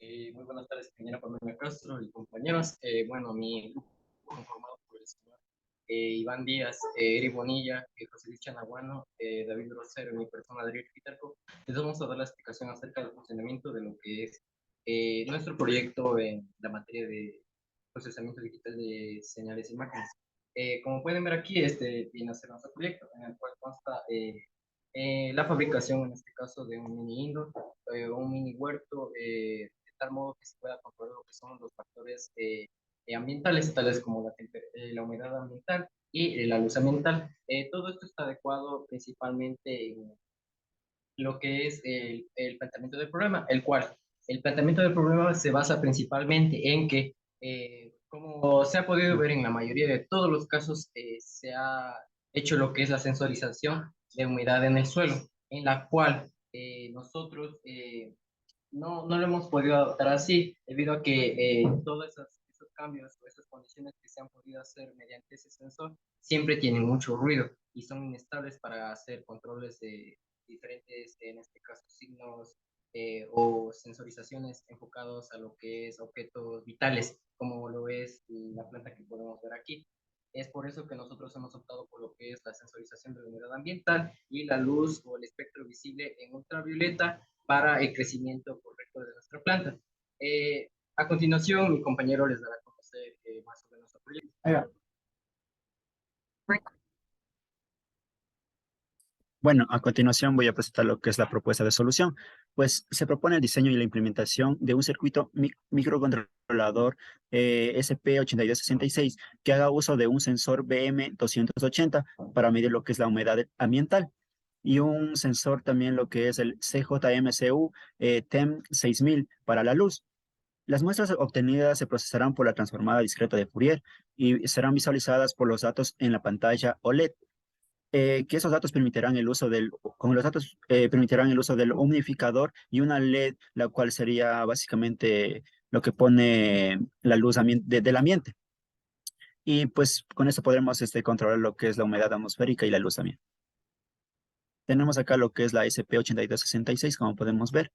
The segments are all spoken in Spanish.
Muy buenas tardes, ingeniera Pamela Castro y compañeros. Bueno, mi grupo conformado por el señor Iván Díaz, Eri Bonilla, José Luis Chanaguano, David Rosero y mi persona, Adriel Quitarco. Les vamos a dar la explicación acerca del funcionamiento de lo que es nuestro proyecto en la materia de procesamiento digital de señales e imágenes. Como pueden ver aquí, este viene a ser nuestro proyecto, en el cual consta la fabricación, en este caso, de un mini indoor, un mini huerto, de tal modo que se pueda controlar lo que son los factores ambientales, tales como la humedad ambiental y la luz ambiental. Todo esto está adecuado principalmente en lo que es el planteamiento del problema, el cual el planteamiento del problema se basa principalmente en que, como se ha podido ver en la mayoría de todos los casos, se ha hecho lo que es la sensorización de humedad en el suelo, en la cual nosotros no lo hemos podido adaptar así, debido a que todos esos cambios o esas condiciones que se han podido hacer mediante ese sensor siempre tienen mucho ruido y son inestables para hacer controles de diferentes, en este caso, signos o sensorizaciones enfocados a lo que es objetos vitales, como lo es la planta que podemos ver aquí. Es por eso que nosotros hemos optado por lo que es la sensorización de la humedad ambiental y la luz o el espectro visible en ultravioleta para el crecimiento correcto de nuestra planta. A continuación, mi compañero les dará a conocer más sobre nuestro proyecto. Ahí va. Bueno, a continuación voy a presentar lo que es la propuesta de solución. Pues se propone el diseño y la implementación de un circuito microcontrolador SP8266 que haga uso de un sensor BM280 para medir lo que es la humedad ambiental y un sensor también lo que es el CJMCU TEM 6000 para la luz. Las muestras obtenidas se procesarán por la transformada discreta de Fourier y serán visualizadas por los datos en la pantalla OLED, que esos datos permitirán el uso con los datos permitirán el uso del humidificador y una LED, la cual sería básicamente lo que pone la luz del ambiente. Y pues con eso podremos controlar lo que es la humedad atmosférica y la luz también. Tenemos acá lo que es la SP8266, como podemos ver.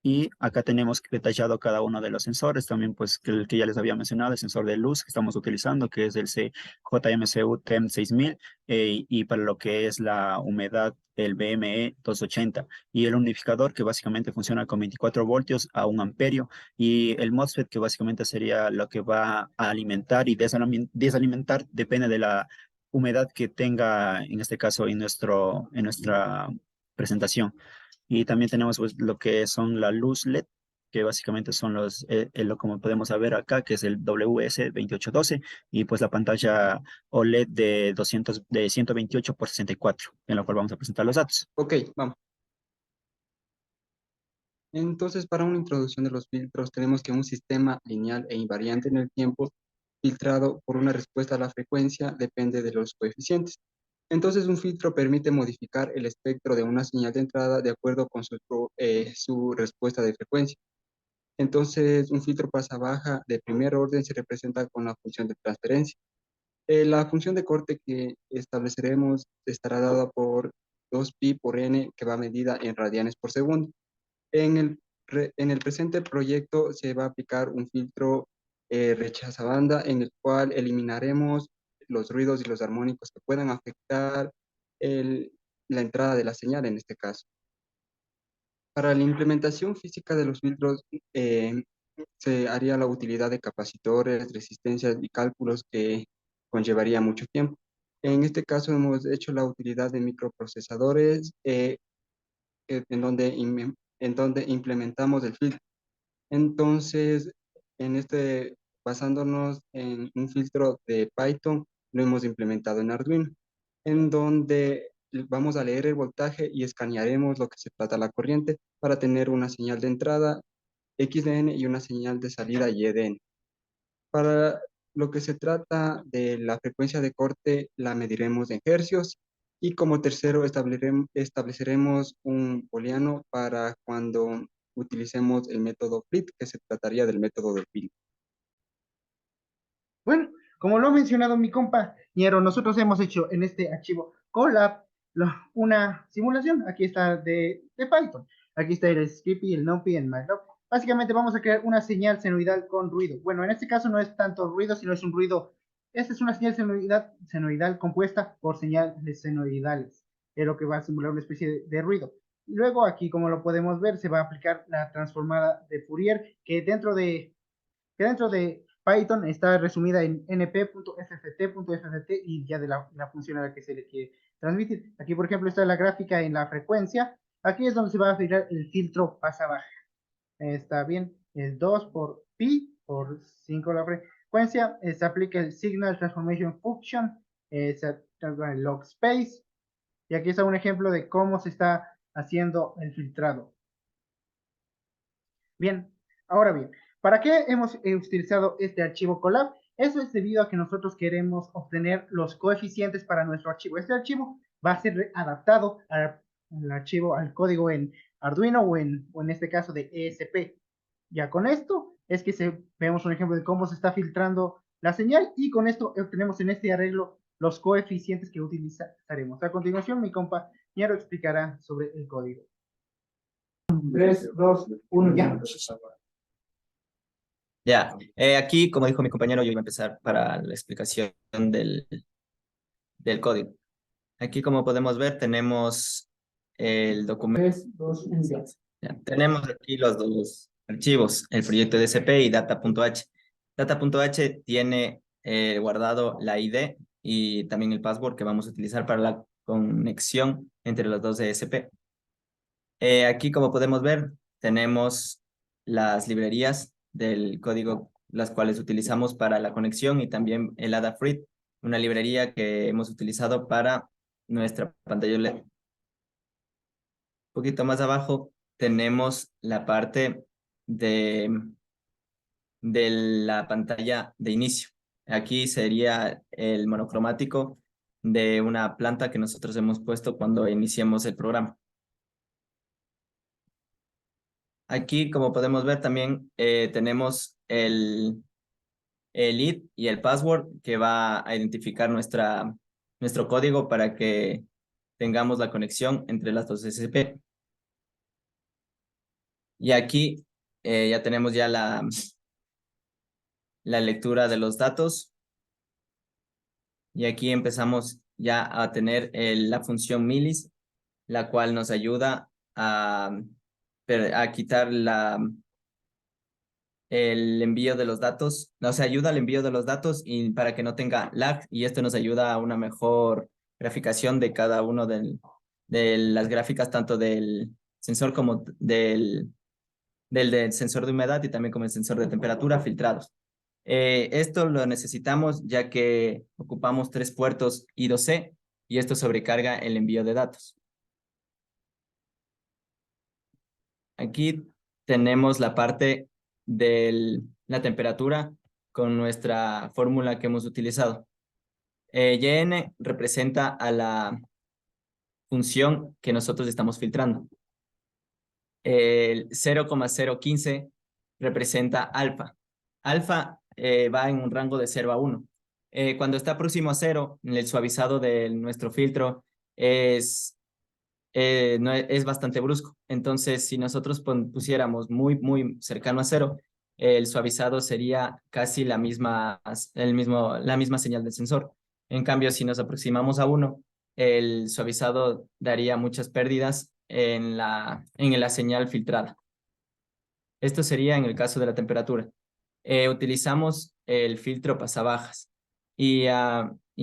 Y acá tenemos detallado cada uno de los sensores, también pues que el que ya les había mencionado, el sensor de luz que estamos utilizando, que es el CJMCU TEM 6000, y para lo que es la humedad, el BME 280, y el unificador que básicamente funciona con 24 voltios a 1 amperio, y el MOSFET que básicamente sería lo que va a alimentar y desalimentar, depende de la humedad que tenga, en este caso, en nuestra presentación. Y también tenemos pues, lo que son la luz LED, que básicamente son lo como podemos ver acá, que es el WS2812, y pues la pantalla OLED de 128 por 64, en la cual vamos a presentar los datos. Ok, vamos. Entonces, para una introducción de los filtros, tenemos que un sistema lineal e invariante en el tiempo, filtrado por una respuesta a la frecuencia, depende de los coeficientes. Entonces, un filtro permite modificar el espectro de una señal de entrada de acuerdo con su respuesta de frecuencia. Entonces, un filtro pasa-baja de primer orden se representa con la función de transferencia. La función de corte que estableceremos estará dada por 2pi por n, que va medida en radianes por segundo. En el presente proyecto se va a aplicar un filtro rechaza-banda en el cual eliminaremos los ruidos y los armónicos que puedan afectar la entrada de la señal en este caso. Para la implementación física de los filtros se haría la utilidad de capacitores, resistencias y cálculos que conllevaría mucho tiempo. En este caso hemos hecho la utilidad de microprocesadores en donde implementamos el filtro. Entonces, basándonos en un filtro de Python, lo hemos implementado en Arduino, en donde vamos a leer el voltaje y escanearemos lo que se trata la corriente para tener una señal de entrada XDN y una señal de salida YDN. Para lo que se trata de la frecuencia de corte, la mediremos en hercios y como tercero estableceremos un booleano para cuando utilicemos el método FLIT, que se trataría del método de FLIT. Bueno, como lo ha mencionado mi compañero, nosotros hemos hecho en este archivo Colab una simulación. Aquí está de Python. Aquí está el Skippy, el NumPy, el MATLAB. Básicamente vamos a crear una señal senoidal con ruido. Bueno, en este caso no es tanto ruido, sino es un ruido. Esta es una señal senoidal compuesta por señales senoidales, es lo que va a simular una especie de ruido. Y luego aquí, como lo podemos ver, se va a aplicar la transformada de Fourier, que dentro de Python está resumida en np.fft.fft y ya de la función a la que se le quiere transmitir. Aquí, por ejemplo, está la gráfica en la frecuencia. Aquí es donde se va a aplicar el filtro pasa-baja. Está bien, es 2 por pi por 5 la frecuencia. Se aplica el Signal Transformation Function, se aplica el log space. Y aquí está un ejemplo de cómo se está haciendo el filtrado. Bien, ahora bien, ¿para qué hemos utilizado este archivo collab? Eso es debido a que nosotros queremos obtener los coeficientes para nuestro archivo. Este archivo va a ser adaptado al archivo, al código en Arduino o en este caso de ESP. Ya con esto es que vemos un ejemplo de cómo se está filtrando la señal y con esto obtenemos en este arreglo los coeficientes que utilizaremos. A continuación, mi compañero explicará sobre el código. 3, 2, 1, ya. Ya, aquí, como dijo mi compañero, yo iba a empezar para la explicación del código. Aquí, como podemos ver, tenemos el documento. 3, 2, 1, ya. Ya, tenemos aquí los dos archivos, el proyecto DSP y data.h. Data.h tiene guardado la ID y también el password que vamos a utilizar para la conexión entre los dos DSP. Aquí, como podemos ver, tenemos las librerías del código, las cuales utilizamos para la conexión y también el Adafruit, una librería que hemos utilizado para nuestra pantalla LED. Un poquito más abajo tenemos la parte de la pantalla de inicio. Aquí sería el monocromático de una planta que nosotros hemos puesto cuando iniciamos el programa. Aquí, como podemos ver, también tenemos el ID y el password que va a identificar nuestro código para que tengamos la conexión entre las dos SSP. Y aquí ya tenemos ya la lectura de los datos. Y aquí empezamos ya a tener la función milis, la cual nos ayuda a quitar el envío de los datos, nos ayuda al envío de los datos y para que no tenga lag, y esto nos ayuda a una mejor graficación de cada uno de las gráficas, tanto del sensor como del sensor de humedad y también como el sensor de temperatura filtrados. Esto lo necesitamos ya que ocupamos 3 puertos I2C y esto sobrecarga el envío de datos. Aquí tenemos la parte de la temperatura con nuestra fórmula que hemos utilizado. YN representa a la función que nosotros estamos filtrando. El 0,015 representa alfa. Alfa va en un rango de 0 a 1. Cuando está próximo a 0, el suavizado de nuestro filtro no es bastante brusco. Entonces, si nosotros pusiéramos muy cercano a 0, el suavizado sería casi la misma señal del sensor. En cambio, si nos aproximamos a 1, el suavizado daría muchas pérdidas en la señal filtrada. Esto sería en el caso de la temperatura. Utilizamos el filtro pasabajas. Y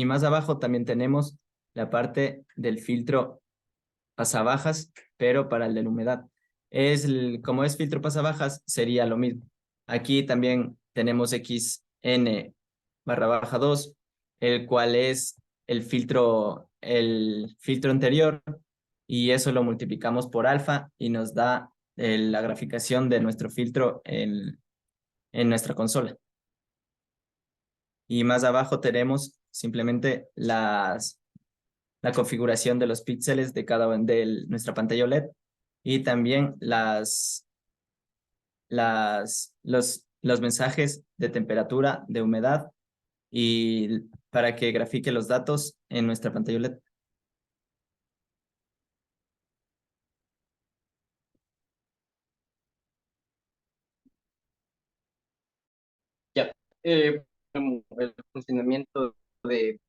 más abajo también tenemos la parte del filtro pasabajas, pero para el de la humedad. Como es filtro pasabajas, sería lo mismo. Aquí también tenemos XN/2, el cual es el filtro anterior, y eso lo multiplicamos por alfa y nos da la graficación de nuestro filtro en nuestra consola. Y más abajo tenemos simplemente la configuración de los píxeles de cada una de nuestra pantalla OLED y también los mensajes de temperatura, de humedad y para que grafique los datos en nuestra pantalla OLED. El funcionamiento de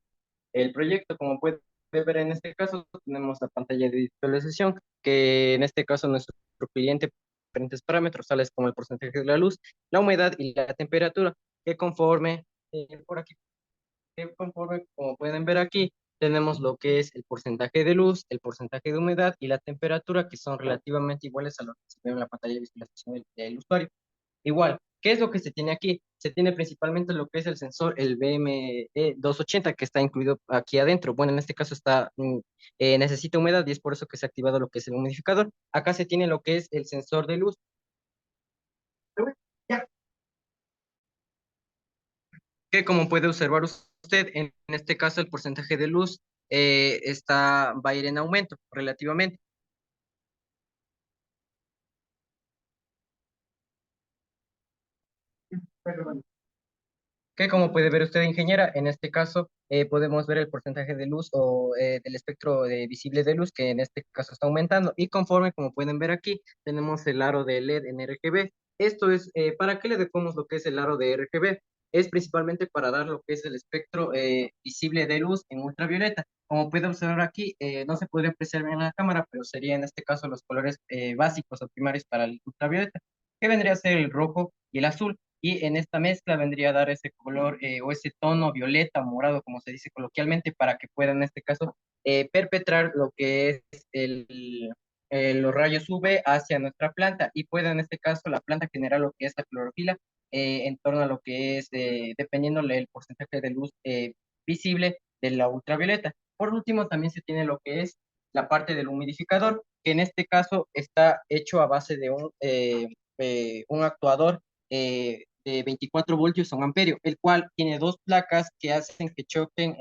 el proyecto, como puede ver en este caso, tenemos la pantalla de visualización, que en este caso nuestro cliente diferentes parámetros, tales como el porcentaje de la luz, la humedad y la temperatura, que conforme por aquí, que conforme, como pueden ver aquí, tenemos lo que es el porcentaje de luz, el porcentaje de humedad y la temperatura, que son relativamente iguales a lo que se ve en la pantalla de visualización del usuario. Igual, ¿qué es lo que se tiene aquí? Se tiene principalmente lo que es el sensor, el BME280, que está incluido aquí adentro. Bueno, en este caso necesita humedad y es por eso que se ha activado lo que es el humidificador. Acá se tiene lo que es el sensor de luz, que como puede observar usted, en este caso el porcentaje de luz va a ir en aumento relativamente. Que como puede ver usted, ingeniera, en este caso podemos ver el porcentaje de luz o del espectro visible de luz, que en este caso está aumentando. Y conforme, como pueden ver aquí, tenemos el aro de LED en RGB. Esto es, ¿para qué le adecuamos lo que es el aro de RGB? Es principalmente para dar lo que es el espectro visible de luz en ultravioleta. Como puede observar aquí, no se podría apreciar bien en la cámara, pero sería en este caso los colores básicos o primarios para el ultravioleta, que vendría a ser el rojo y el azul. Y en esta mezcla vendría a dar ese color o ese tono violeta, morado, como se dice coloquialmente, para que pueda en este caso perpetrar lo que es los rayos UV hacia nuestra planta y pueda en este caso la planta generar lo que es la clorofila en torno a lo que es, dependiendo del porcentaje de luz visible de la ultravioleta. Por último, también se tiene lo que es la parte del humidificador, que en este caso está hecho a base de un actuador de 24 voltios a un amperio, el cual tiene dos placas que hacen que choquen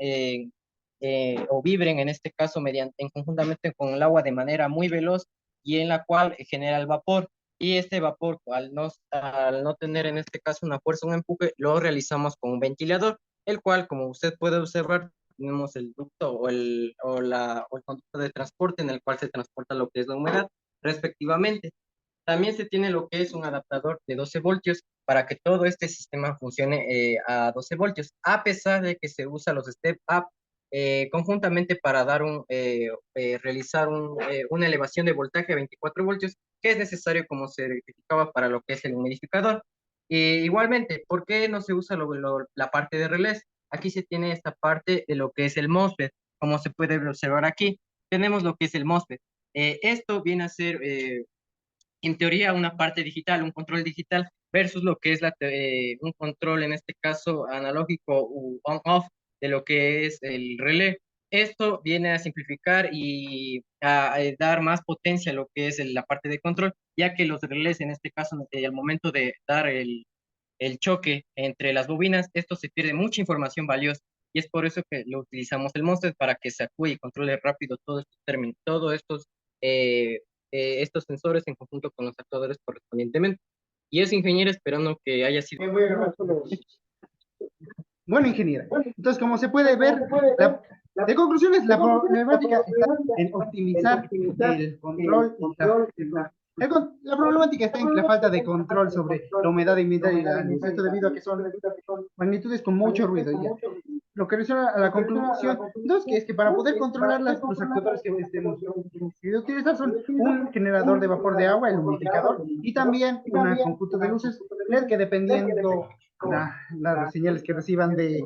o vibren en este caso conjuntamente con el agua de manera muy veloz y en la cual genera el vapor. Y este vapor, al no tener en este caso una fuerza, un empuje, lo realizamos con un ventilador, el cual, como usted puede observar, tenemos el ducto o el conducto de transporte en el cual se transporta lo que es la humedad, respectivamente. También se tiene lo que es un adaptador de 12 voltios para que todo este sistema funcione a 12 voltios, a pesar de que se usa los step up conjuntamente para realizar una elevación de voltaje a 24 voltios, que es necesario como se verificaba para lo que es el humidificador. Igualmente, ¿por qué no se usa la parte de relés? Aquí se tiene esta parte de lo que es el MOSFET, como se puede observar aquí. Tenemos lo que es el MOSFET. Esto viene a ser en teoría una parte digital, un control digital, versus lo que es un control, en este caso analógico o on-off, de lo que es el relé. Esto viene a simplificar y a dar más potencia a lo que es la parte de control, ya que los relés, en este caso, al momento de dar el choque entre las bobinas, esto se pierde mucha información valiosa. Y es por eso que lo utilizamos el MOSFET para que se actúe y controle rápido todos estos términos, todos estos sensores en conjunto con los actuadores correspondientemente. Y es, ingeniero, esperando que haya sido. Voy a grabar solo. Bueno, ingeniera. Entonces, como se puede ver, de conclusiones, la problemática está en optimizar el control y la problemática está en la falta de control sobre la humedad ambiental y la luz. Esto debido a que son magnitudes con mucho ruido. Ya. Lo que resuena a la conclusión, dos, que es que para poder controlarlas, los actuadores que estemos decidido utilizar son un generador de vapor de agua, el humidificador, y también un conjunto de luces LED que dependiendo las señales que reciban del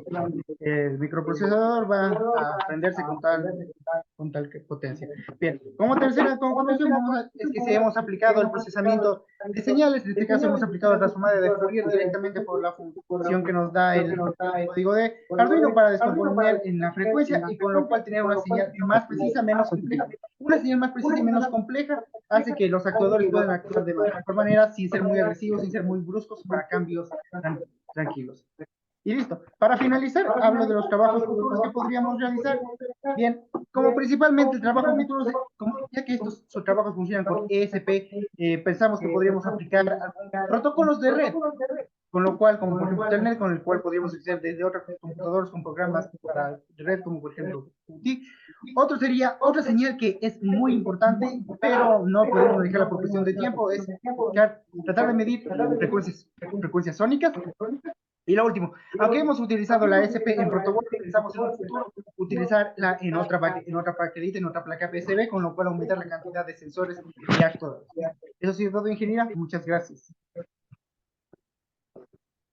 microprocesador va a prenderse con tal potencia. Bien, como tercera conclusión es que si hemos aplicado el procesamiento de señales, en este caso hemos aplicado el transformador de Fourier directamente por la función que nos da el código de Arduino para descomponer en la frecuencia y con lo cual tener una señal más precisa, menos compleja. Una señal más precisa y menos compleja hace que los actuadores puedan actuar de mejor manera sin ser muy agresivos, sin ser muy bruscos para cambios tranquilos. Y listo. Para finalizar, hablo de los trabajos futuros que podríamos realizar. Bien, como principalmente el trabajo futuro, ya que estos trabajos funcionan con ESP, pensamos que podríamos aplicar protocolos de red, con lo cual, como por ejemplo Internet, con el cual podríamos acceder desde otros computadores con programas para red, como por ejemplo QT. Otro sería otra señal que es muy importante, pero no podemos dejarla por cuestión de tiempo, es tratar de medir frecuencias sónicas Y lo último, aunque hemos utilizado la SP en protocolo, pensamos en un futuro utilizarla en otra paquetita, en otra placa PCB, con lo cual aumentar la cantidad de sensores y actuadores. Eso ha sido todo, ingeniera. Muchas gracias.